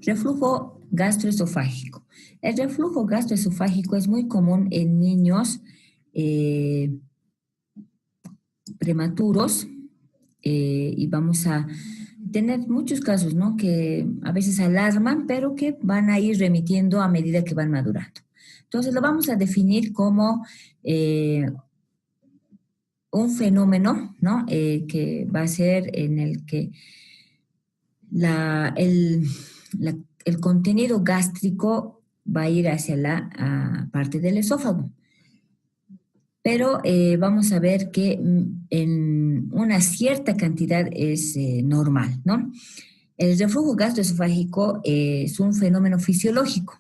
Reflujo gastroesofágico. El reflujo gastroesofágico es muy común en niños prematuros y vamos a tener muchos casos, ¿no? Que a veces alarman, pero que van a ir remitiendo a medida que van madurando. Entonces lo vamos a definir como un fenómeno, ¿no? Que va a ser en el que el contenido gástrico va a ir hacia la parte del esófago. Pero vamos a ver que en una cierta cantidad es normal, ¿no? El reflujo gastroesofágico es un fenómeno fisiológico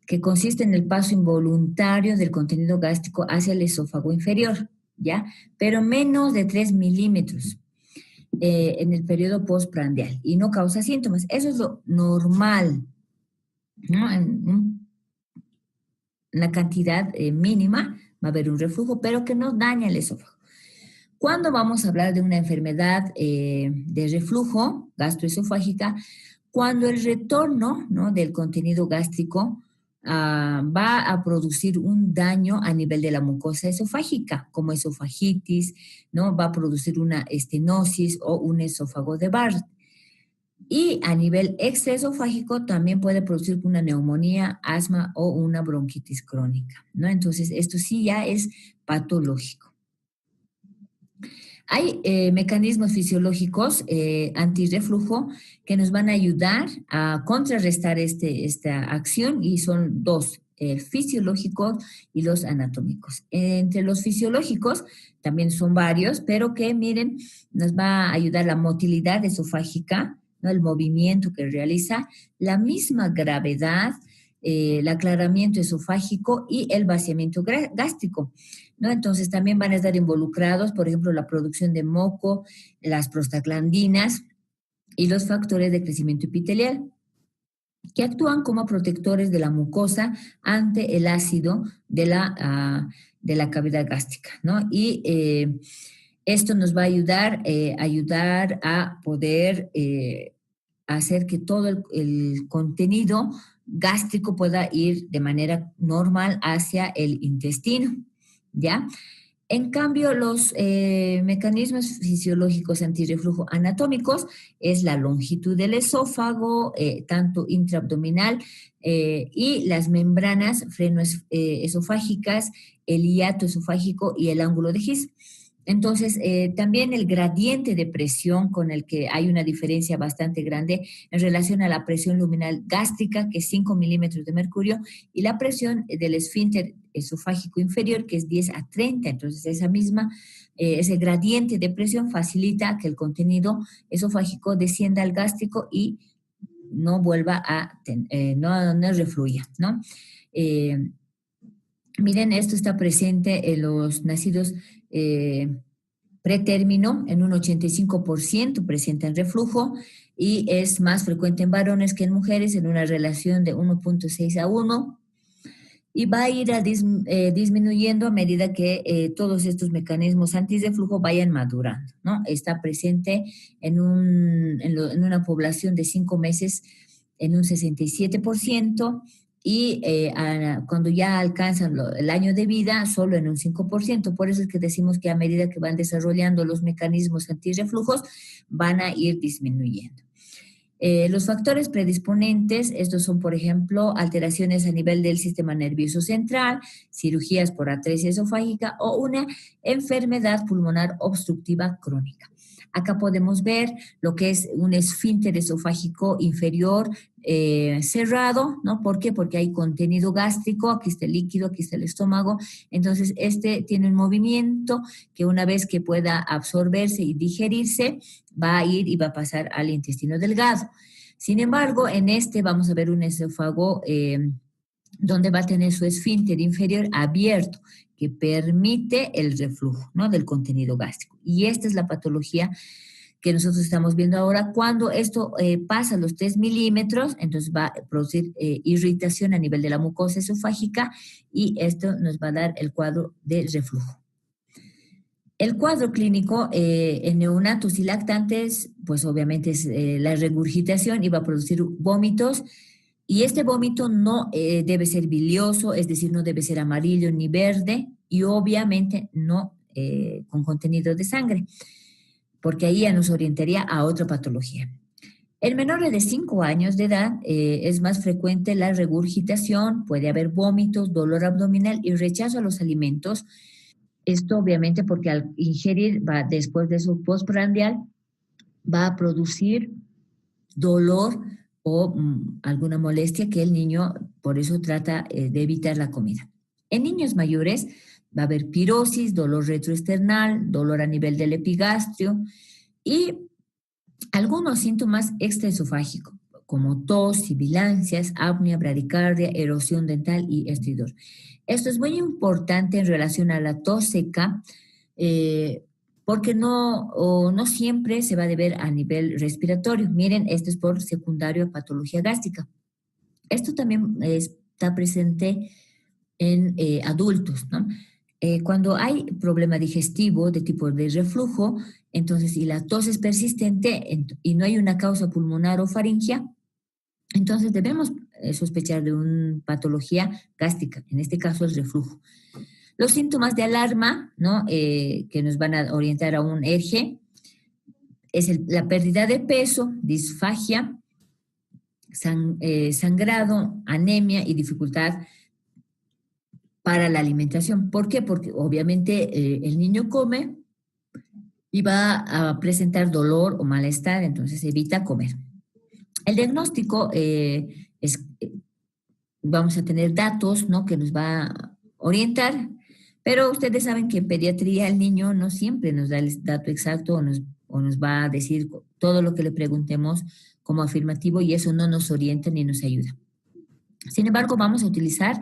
que consiste en el paso involuntario del contenido gástrico hacia el esófago inferior, ¿ya? Pero menos de 3 milímetros en el periodo postprandial y no causa síntomas. Eso es lo normal, ¿no? En la cantidad mínima va a haber un reflujo, pero que no daña el esófago. ¿Cuándo vamos a hablar de una enfermedad de reflujo gastroesofágica? Cuando el retorno, ¿no?, del contenido gástrico va a producir un daño a nivel de la mucosa esofágica, como esofagitis, ¿no? Va a producir una estenosis o un esófago de Barrett. Y a nivel extraesofágico también puede producir una neumonía, asma o una bronquitis crónica, ¿no? Entonces, esto sí ya es patológico. Hay mecanismos fisiológicos antirreflujo que nos van a ayudar a contrarrestar esta acción y son dos, fisiológicos y los anatómicos. Entre los fisiológicos también son varios, pero que miren, nos va a ayudar la motilidad esofágica, ¿no?, el movimiento que realiza, la misma gravedad, el aclaramiento esofágico y el vaciamiento gástrico, ¿no? Entonces también van a estar involucrados, por ejemplo, la producción de moco, las prostaglandinas y los factores de crecimiento epitelial, que actúan como protectores de la mucosa ante el ácido de la cavidad gástrica, ¿no? Y esto nos va a ayudar a poder hacer que todo el contenido gástrico pueda ir de manera normal hacia el intestino, ¿ya? En cambio, los mecanismos fisiológicos antirreflujo anatómicos es la longitud del esófago, tanto intraabdominal y las membranas frenoesofágicas, el hiato esofágico y el ángulo de His. Entonces, también el gradiente de presión con el que hay una diferencia bastante grande en relación a la presión luminal gástrica, que es 5 milímetros de mercurio, y la presión del esfínter esofágico inferior, que es 10 a 30. Entonces, ese gradiente de presión facilita que el contenido esofágico descienda al gástrico y no vuelva no refluya, ¿no? Miren, esto está presente en los nacidos pretérmino, en un 85% presentan reflujo y es más frecuente en varones que en mujeres en una relación de 1.6 a 1 y va a ir disminuyendo a medida que todos estos mecanismos antirreflujo vayan madurando, ¿no? Está presente en una población de 5 meses en un 67%, y cuando ya alcanzan el año de vida, solo en un 5%. Por eso es que decimos que a medida que van desarrollando los mecanismos antirreflujos, van a ir disminuyendo. Los factores predisponentes, estos son, por ejemplo, alteraciones a nivel del sistema nervioso central, cirugías por atresia esofágica o una enfermedad pulmonar obstructiva crónica. Acá podemos ver lo que es un esfínter esofágico inferior cerrado, ¿no? ¿Por qué? Porque hay contenido gástrico, aquí está el líquido, aquí está el estómago, entonces este tiene un movimiento que una vez que pueda absorberse y digerirse, va a ir y va a pasar al intestino delgado. Sin embargo, en este vamos a ver un esófago donde va a tener su esfínter inferior abierto, que permite el reflujo, ¿no?, del contenido gástrico. Y esta es la patología que nosotros estamos viendo ahora. Cuando esto pasa los 3 milímetros, entonces va a producir irritación a nivel de la mucosa esofágica y esto nos va a dar el cuadro de reflujo. El cuadro clínico en neonatos y lactantes, pues obviamente es la regurgitación y va a producir vómitos. Y este vómito no debe ser bilioso, es decir, no debe ser amarillo ni verde y obviamente no con contenido de sangre, porque ahí ya nos orientaría a otra patología. En menores de 5 años de edad es más frecuente la regurgitación, puede haber vómitos, dolor abdominal y rechazo a los alimentos. Esto obviamente porque al ingerir, va, después de su postprandial, va a producir dolor o alguna molestia que el niño por eso trata de evitar la comida. En niños mayores va a haber pirosis, dolor retroesternal, dolor a nivel del epigastrio y algunos síntomas extraesofágicos, como tos, sibilancias, apnea, bradicardia, erosión dental y estridor. Esto es muy importante en relación a la tos seca, porque no siempre se va a deber a nivel respiratorio. Miren, esto es por secundario a patología gástrica. Esto también está presente en adultos, ¿no? Cuando hay problema digestivo de tipo de reflujo, entonces, y la tos es persistente y no hay una causa pulmonar o faringea, entonces debemos sospechar de una patología gástrica, en este caso el reflujo. Los síntomas de alarma, ¿no? Que nos van a orientar a un eje, es la pérdida de peso, disfagia, sangrado, anemia y dificultad para la alimentación. ¿Por qué? Porque obviamente el niño come y va a presentar dolor o malestar, entonces evita comer. El diagnóstico vamos a tener datos, ¿no? Que nos va a orientar, pero ustedes saben que en pediatría el niño no siempre nos da el dato exacto o nos va a decir todo lo que le preguntemos como afirmativo y eso no nos orienta ni nos ayuda. Sin embargo, vamos a utilizar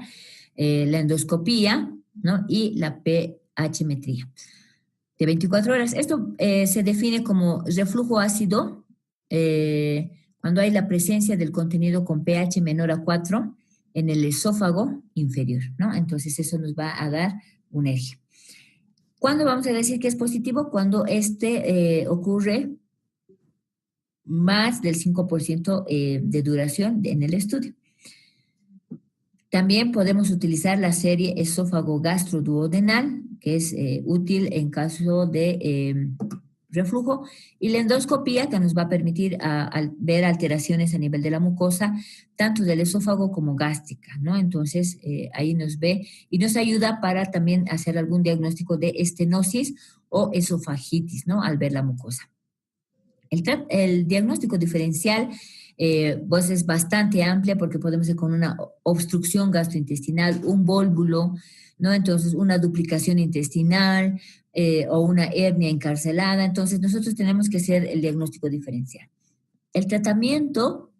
la endoscopía, ¿no? Y la pH-metría de 24 horas. Esto se define como reflujo ácido cuando hay la presencia del contenido con pH menor a 4 en el esófago inferior, ¿no? Entonces eso nos va a dar un eje. ¿Cuándo vamos a decir que es positivo? Cuando ocurre más del 5% de duración en el estudio. También podemos utilizar la serie esófago gastroduodenal, que es útil en caso de reflujo, y la endoscopía, que nos va a permitir ver alteraciones a nivel de la mucosa, tanto del esófago como gástrica, ¿no? Entonces, ahí nos ve y nos ayuda para también hacer algún diagnóstico de estenosis o esofagitis, ¿no? Al ver la mucosa. El diagnóstico diferencial pues es bastante amplia porque podemos ir con una obstrucción gastrointestinal, un vólvulo, ¿no? Entonces, una duplicación intestinal o una hernia encarcelada. Entonces, nosotros tenemos que hacer el diagnóstico diferencial. El tratamiento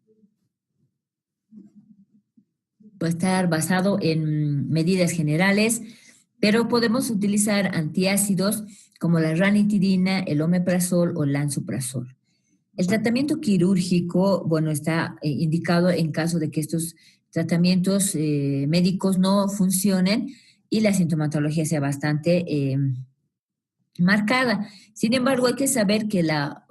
va a estar basado en medidas generales, pero podemos utilizar antiácidos como la ranitidina, el omeprazol o el lansoprazol. El tratamiento quirúrgico, bueno, está indicado en caso de que estos tratamientos médicos no funcionen y la sintomatología sea bastante marcada. Sin embargo, hay que saber que la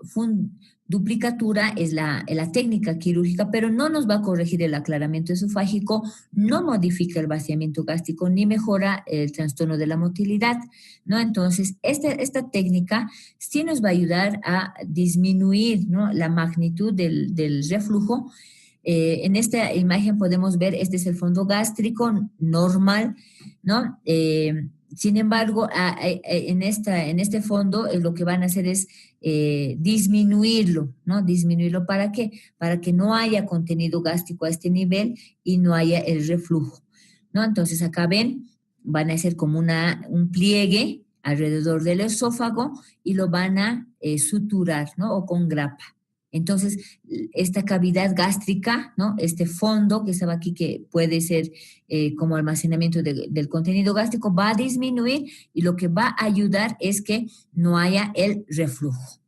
duplicatura es la técnica quirúrgica, pero no nos va a corregir el aclaramiento esofágico, no modifica el vaciamiento gástrico ni mejora el trastorno de la motilidad, ¿no? Entonces, esta técnica sí nos va a ayudar a disminuir, ¿no?, la magnitud del reflujo. En esta imagen podemos ver, este es el fondo gástrico normal, ¿no? Sin embargo, en este fondo lo que van a hacer es disminuirlo, ¿no? Disminuirlo, ¿para qué? Para que no haya contenido gástrico a este nivel y no haya el reflujo, ¿no? Entonces acá ven, van a hacer como un pliegue alrededor del esófago y lo van a suturar, ¿no? O con grapa. Entonces, esta cavidad gástrica, ¿no?, este fondo que estaba aquí, que puede ser como almacenamiento del contenido gástrico, va a disminuir y lo que va a ayudar es que no haya el reflujo.